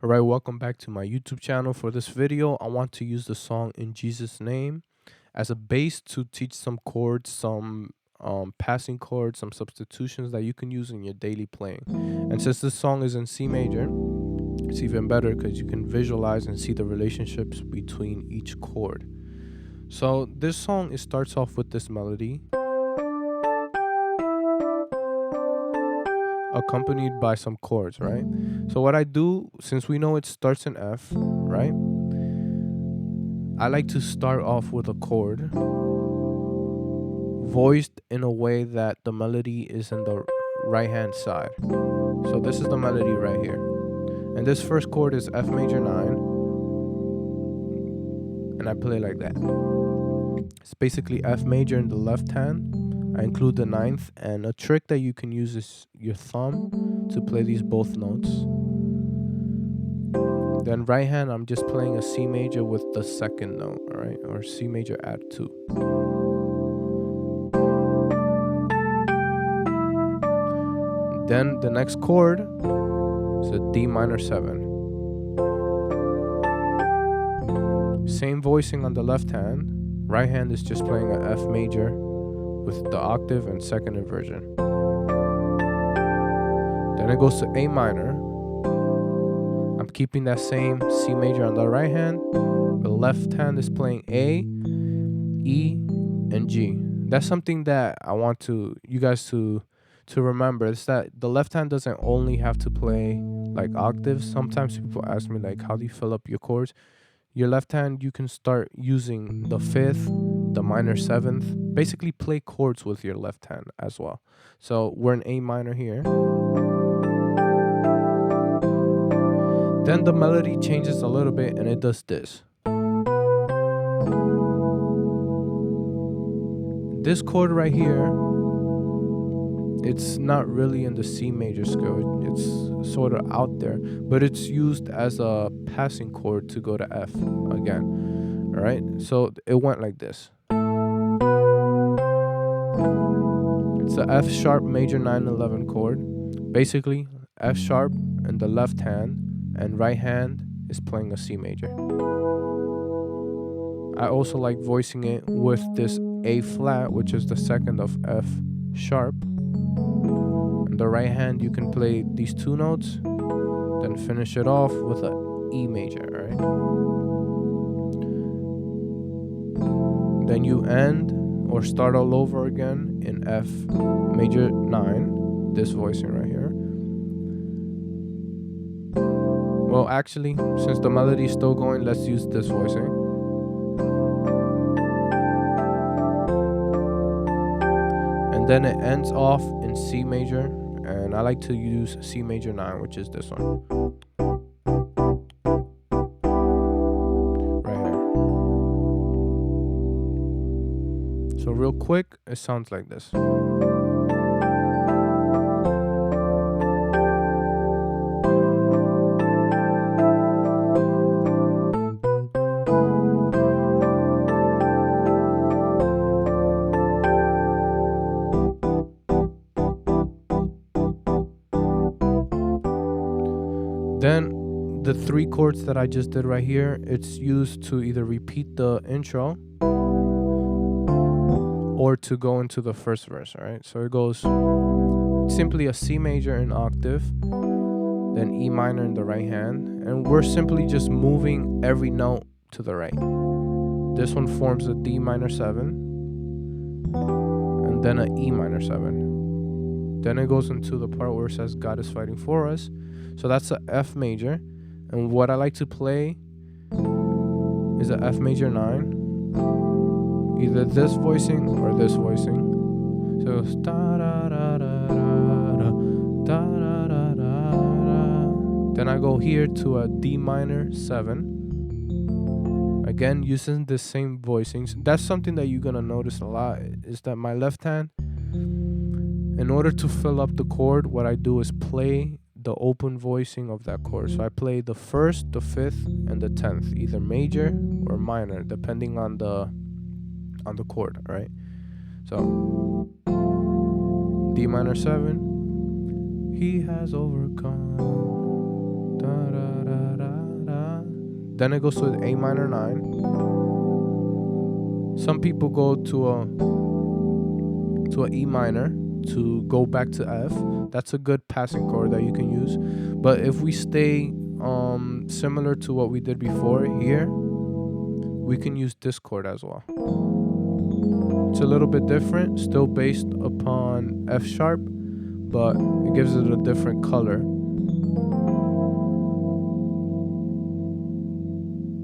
Alright, welcome back to my YouTube channel. For this video, I want to use the song In Jesus' Name as a base to teach some chords, some passing chords, some substitutions that you can use in your daily playing. And since this song is in C major, it's even better because you can visualize and see the relationships between each chord. So this song, it starts off with this melody, accompanied by some chords, right? So what I do, since we know it starts in F, right? I like to start off with a chord voiced in a way that the melody is in the right hand side. So this is the melody right here. And this first chord is F major 9. And I play like that. It's basically F major in the left hand. I include the ninth, and a trick that you can use is your thumb to play these both notes. Then right hand, I'm just playing a C major with the second note, all right? Or C major add 2. Then the next chord is a D minor 7. Same voicing on the left hand. Right hand is just playing an F major with the octave and second inversion. Then it goes to A minor. I'm keeping that same C major on the right hand. The left hand is playing A, E, and G. That's something that I want you guys to remember. It's that the left hand doesn't only have to play like octaves. Sometimes people ask me like, how do you fill up your chords? Your left hand, you can start using the 5th, the minor 7th. Basically play chords with your left hand as well. So we're in A minor here. Then the melody changes a little bit and it does this. This chord right here, it's not really in the C major scale. It's sort of out there, but it's used as a passing chord to go to F again. All right, so it went like this. It's the F sharp major 9/11 chord. Basically, F sharp in the left hand, and right hand is playing a C major. I also like voicing it with this A flat, which is the second of F sharp. In the right hand, you can play these two notes, then finish it off with an E major, right? Then you end or start all over again in F major 9, this voicing right here. Well, actually, since the melody is still going, let's use this voicing. And then it ends off in C major, and I like to use C major 9, which is this one. Right here. So real quick, it sounds like this. Then the 3 chords that I just did right here, it's used to either repeat the intro or to go into the first verse, all right? So it goes simply a C major in octave, then E minor in the right hand, and we're simply just moving every note to the right. This one forms a D minor 7, and then an E minor 7. Then it goes into the part where it says God is fighting for us. So that's a F major. And what I like to play is a F major 9. Either this voicing or this voicing. So it goes da da da da da da da da da. Then I go here to a D minor 7. Again, using the same voicings. That's something that you're gonna notice a lot, is that my left hand, in order to fill up the chord, what I do is play the open voicing of that chord. So I play the 1st, the 5th, and the 10th, either major or minor, depending on the chord, all right? So D minor 7, he has overcome. Da, da, da, Then it goes to A minor 9. Some people go to a E minor to go back to F. That's a good passing chord that you can use. But if we stay similar to what we did before here, we can use this chord as well. It's a little bit different, still based upon F sharp, but it gives it a different color.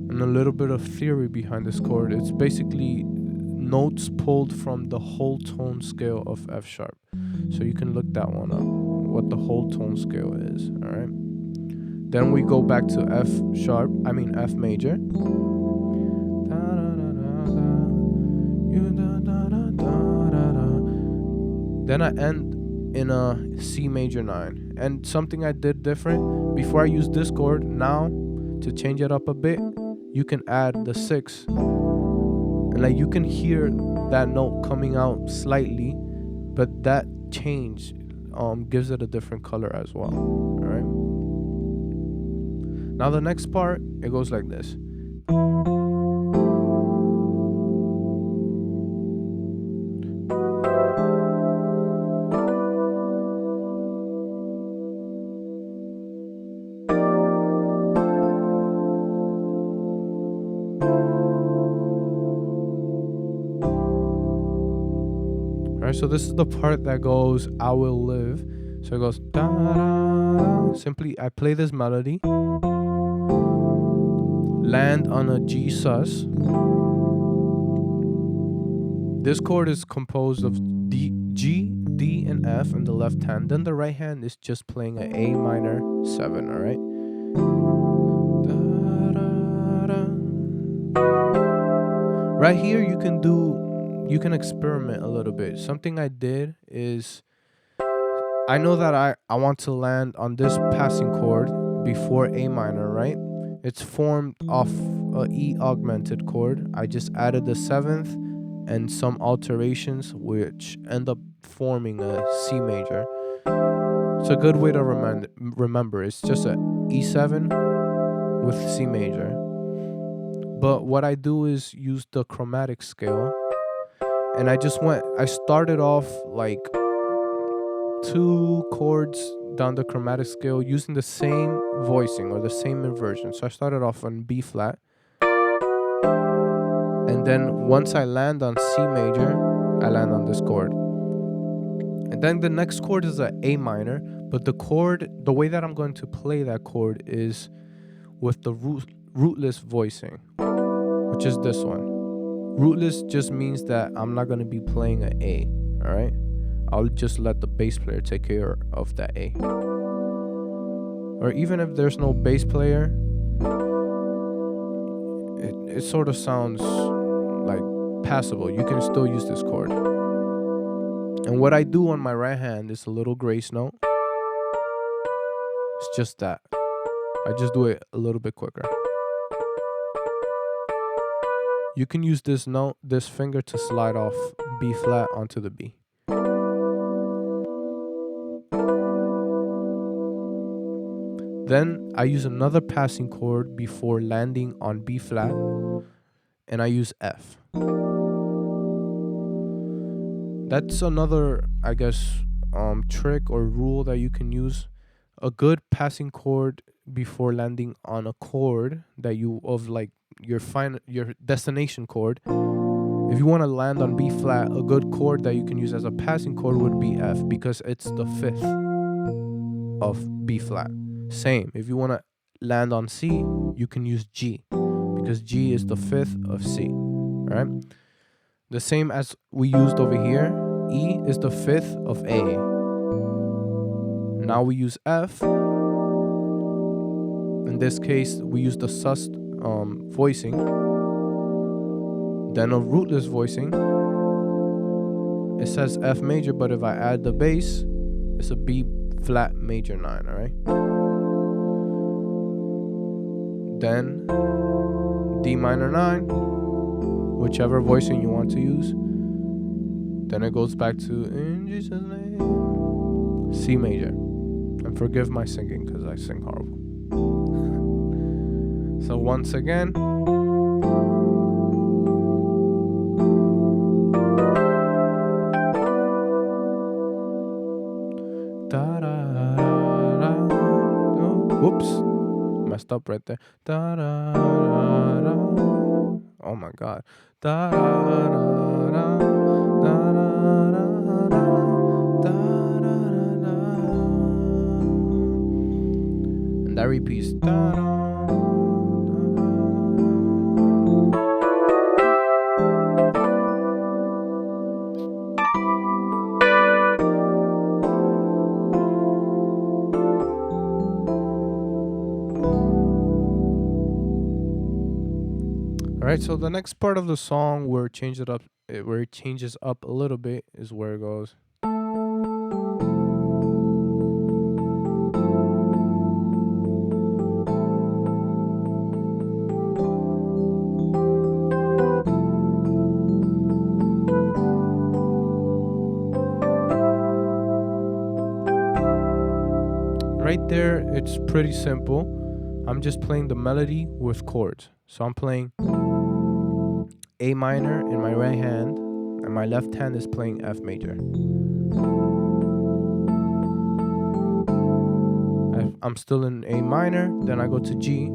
And a little bit of theory behind this chord. It's basically notes pulled from the whole tone scale of F sharp. So you can look that one up, what the whole tone scale is, all right? Then we go back to F major. Then I end in a C major 9. And something I did different, before I use this chord, now to change it up a bit, you can add the 6. And like you can hear that note coming out slightly, but that change gives it a different color as well. All right. Now the next part, it goes like this. Alright, so this is the part that goes, I will live. So it goes, da, da, da. Simply, I play this melody, land on a G sus. This chord is composed of D, G, D, and F in the left hand. Then the right hand is just playing an A minor 7, alright? Right here, you can experiment a little bit. Something I did is, I know that I want to land on this passing chord before A minor, right? It's formed off a E augmented chord. I just added the 7th and some alterations, which end up forming a C major. It's a good way to remember. It's just a E7 with C major. But what I do is use the chromatic scale. And I started off like 2 chords down the chromatic scale using the same voicing or the same inversion. So I started off on B flat. And then once I land on C major, I land on this chord. And then the next chord is a A minor. But the way that I'm going to play that chord is with the rootless voicing, which is this one. Rootless just means that I'm not going to be playing an A, all right? I'll just let the bass player take care of that A. Or even if there's no bass player, it sort of sounds like passable. You can still use this chord. And what I do on my right hand is a little grace note. It's just that. I just do it a little bit quicker. You can use this finger to slide off B flat onto the B. Then I use another passing chord before landing on B flat, and I use F. That's another, I guess, trick or rule that you can use. A good passing chord before landing on a chord that your destination chord. If you want to land on B flat, a good chord that you can use as a passing chord would be F, because it's the 5th of B flat. Same, if you want to land on C, you can use G, because G is the 5th of C. All right, the same as we used over here. E is the 5th of A. Now we use F. In this case, we use the sus voicing, then a rootless voicing. It says F major, but if I add the bass, it's a B flat major 9, all right? Then D minor 9, whichever voicing you want to use. Then it goes back to in Jesus' name, C major. And forgive my singing because I sing horrible. So once again, whoops, messed up right there. Oh my god. And that repeats. Alright, so the next part of the song where it changes up a little bit is where it goes. Right there, it's pretty simple. I'm just playing the melody with chords. So I'm playing A minor in my right hand, and my left hand is playing F major. I'm still in A minor, then I go to G.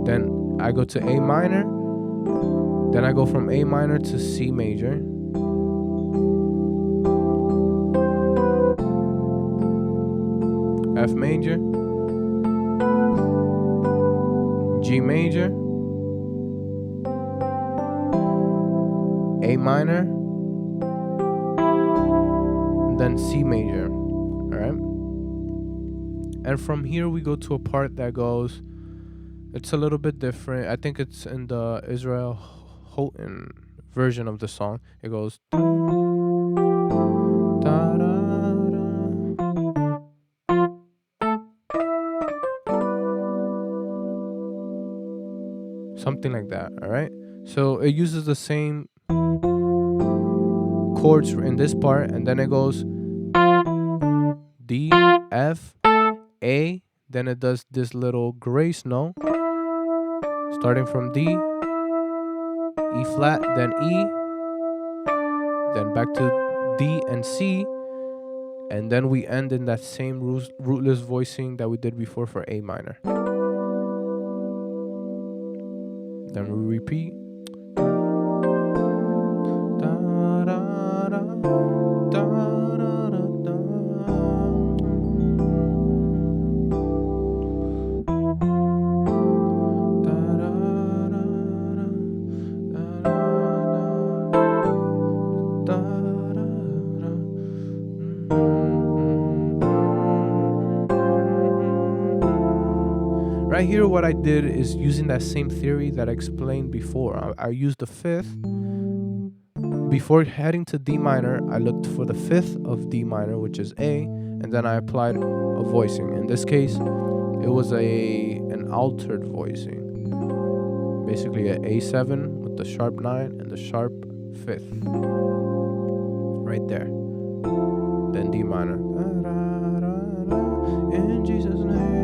Then I go to A minor, then I go from A minor to C major. F major, G major, A minor, and then C major. Alright? And from here we go to a part that goes, it's a little bit different. I think it's in the Israel Houghton version of the song. It goes da, da, something like that. All right, so it uses the same chords in this part, and then it goes D, F, A, then it does this little grace note starting from D, E flat, then E, then back to D and C, and then we end in that same rootless voicing that we did before for A minor. Then we repeat. Right here, what I did is using that same theory that I explained before. I used the fifth. Before heading to D minor, I looked for the fifth of D minor, which is A, and then I applied a voicing. In this case, it was an altered voicing. Basically an A7 with the sharp 9 and the sharp 5th. Right there. Then D minor. In Jesus' name.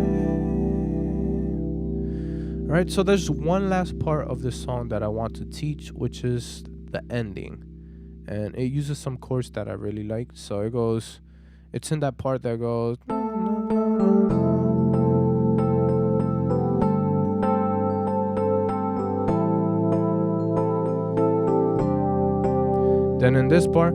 Alright, so there's one last part of this song that I want to teach, which is the ending. And it uses some chords that I really like. So it goes, it's in that part that goes. Then in this part,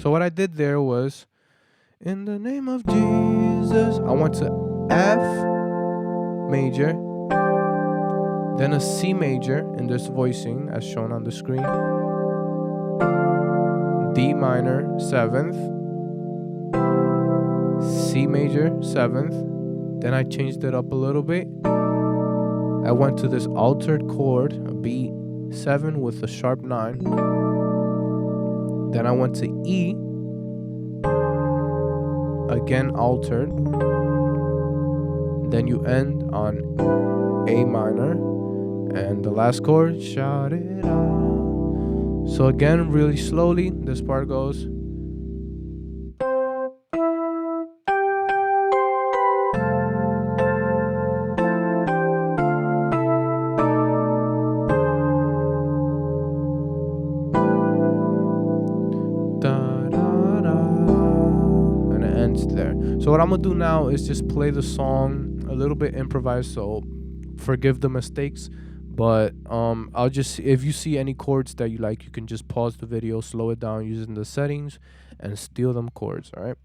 so what I did there was, in the name of Jesus, I went to F major, then a C major in this voicing as shown on the screen, D minor 7th, C major 7th, then I changed it up a little bit. I went to this altered chord, a B7 with a sharp 9. Then I went to E, again altered. then you end on A minor, and the last chord, shout it out. So again, really slowly, this part goes. And it ends there. So what I'm gonna do now is just play the song a little bit improvised, so forgive the mistakes. But I'll just, if you see any chords that you like, you can just pause the video, slow it down using the settings, and steal them chords. All right.